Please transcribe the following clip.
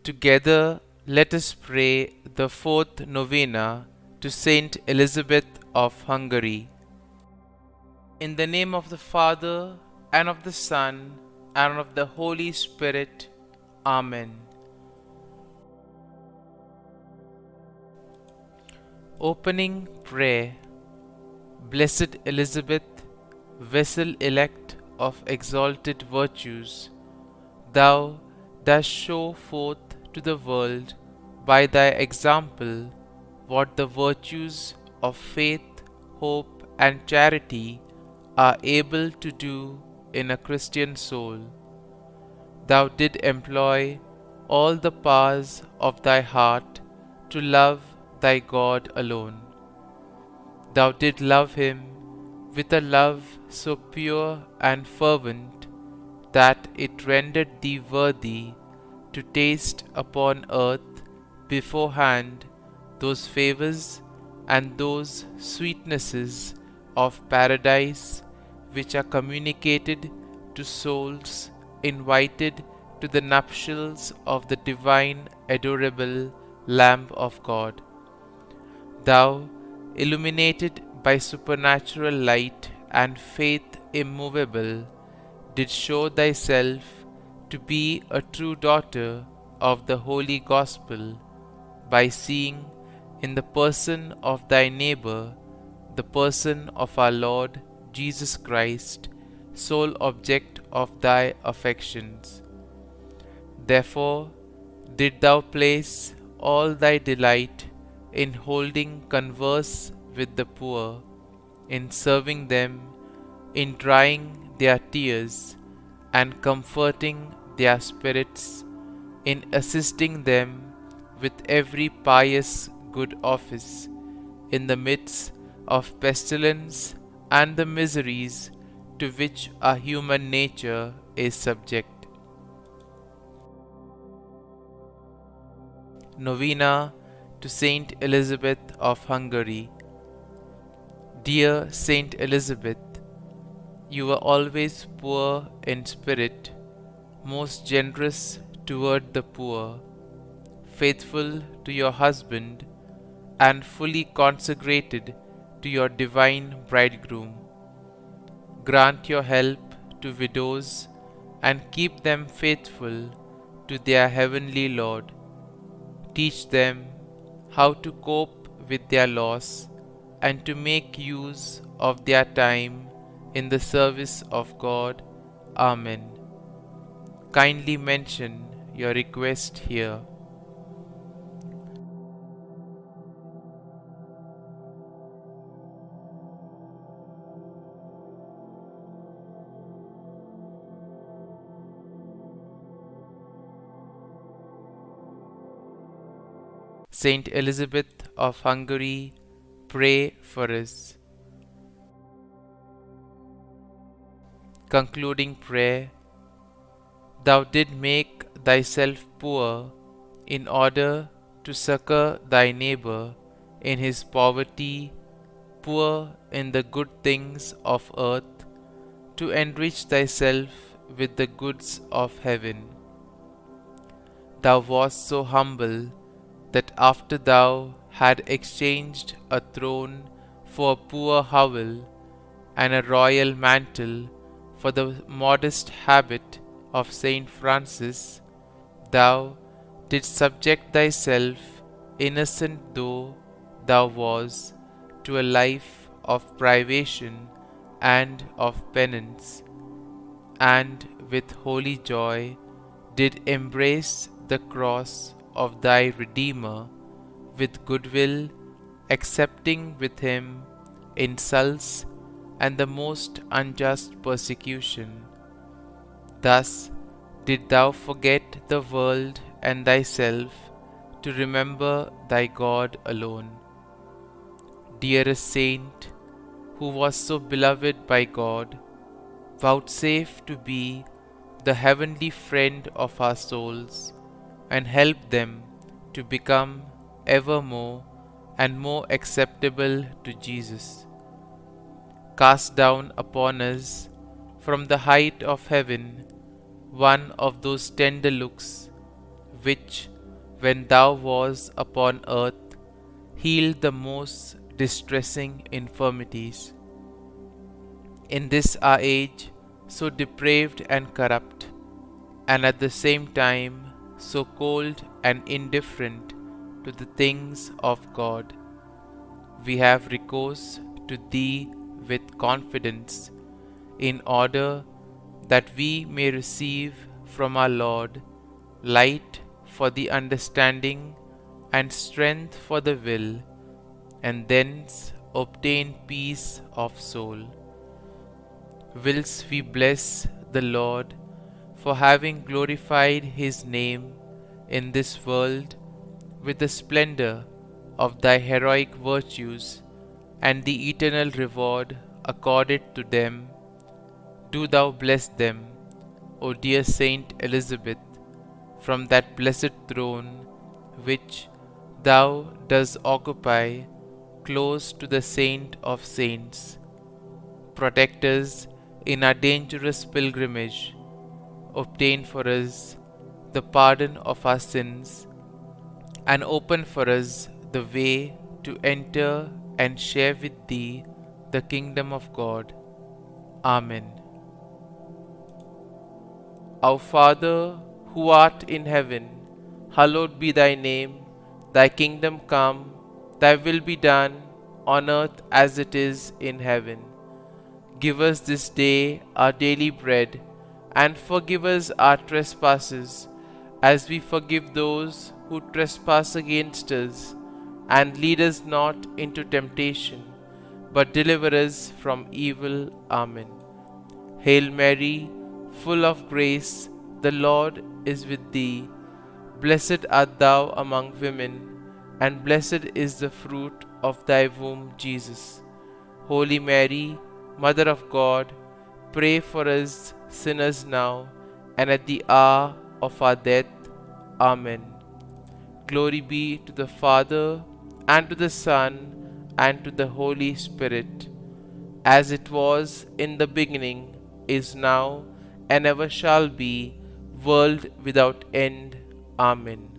Together, let us pray the fourth novena to St Elizabeth of Hungary. In the name of the Father, and of the Son, and of the Holy Spirit. Amen. Opening Prayer. Blessed Elizabeth, vessel elect of exalted virtues, thou dost show forth to the world by thy example what the virtues of faith, hope, and charity are able to do in a Christian soul. Thou did employ all the powers of thy heart to love thy God alone. Thou did love him with a love so pure and fervent that it rendered thee worthy to taste upon earth beforehand those favors and those sweetnesses of paradise which are communicated to souls invited to the nuptials of the divine adorable Lamb of God. Thou, illuminated by supernatural light and faith immovable, did show thyself to be a true daughter of the Holy Gospel by seeing in the person of thy neighbor the person of our Lord Jesus Christ, sole object of thy affections. Therefore did thou place all thy delight in holding converse with the poor, in serving them, in drying their tears, and comforting their spirits, in assisting them with every pious good office, in the midst of pestilence and the miseries to which our human nature is subject. Novena to St Elizabeth of Hungary. Dear St Elizabeth, you were always poor in spirit, most generous toward the poor, faithful to your husband, and fully consecrated to your divine bridegroom. Grant your help to widows and keep them faithful to their heavenly Lord. Teach them how to cope with their loss and to make use of their time in the service of God. Amen. Kindly mention your request here. St Elizabeth of Hungary, pray for us. Concluding prayer. Thou did make thyself poor in order to succor thy neighbor in his poverty, poor in the good things of earth, to enrich thyself with the goods of heaven. Thou wast so humble that after thou had exchanged a throne for a poor hovel and a royal mantle for the modest habit of Saint Francis, thou didst subject thyself, innocent though thou was, to a life of privation and of penance, and with holy joy did embrace the cross of thy Redeemer with goodwill, accepting with him insults and the most unjust persecution. Thus did thou forget the world and thyself to remember thy God alone. Dearest Saint, who was so beloved by God, vouchsafe to be the heavenly friend of our souls, and help them to become ever more and more acceptable to Jesus. Cast down upon us from the height of heaven one of those tender looks which when thou was upon earth, healed the most distressing infirmities. In this our age, so depraved and corrupt, and at the same time so cold and indifferent to the things of God, we have recourse to Thee with confidence, in order that we may receive from our Lord light for the understanding and strength for the will, and thence obtain peace of soul. Whilst we bless the Lord for having glorified His name in this world with the splendor of Thy heroic virtues and the eternal reward accorded to them, do Thou bless them, O dear Saint Elizabeth, from that blessed throne which Thou dost occupy close to the Saint of Saints. Protect us in our dangerous pilgrimage. Obtain for us the pardon of our sins, and open for us the way to enter and share with Thee the kingdom of God. Amen. Our Father, who art in heaven, hallowed be Thy name. Thy kingdom come, Thy will be done, on earth as it is in heaven. Give us this day our daily bread, and forgive us our trespasses, as we forgive those who trespass against us. And lead us not into temptation, but deliver us from evil. Amen. Hail Mary, full of grace, the Lord is with thee. Blessed art thou among women, and blessed is the fruit of thy womb, Jesus. Holy Mary, Mother of God, pray for us sinners now and at the hour of our death. Amen. Glory be to the Father, and to the Son, and to the Holy Spirit, as it was in the beginning, is now, and ever shall be, world without end. Amen.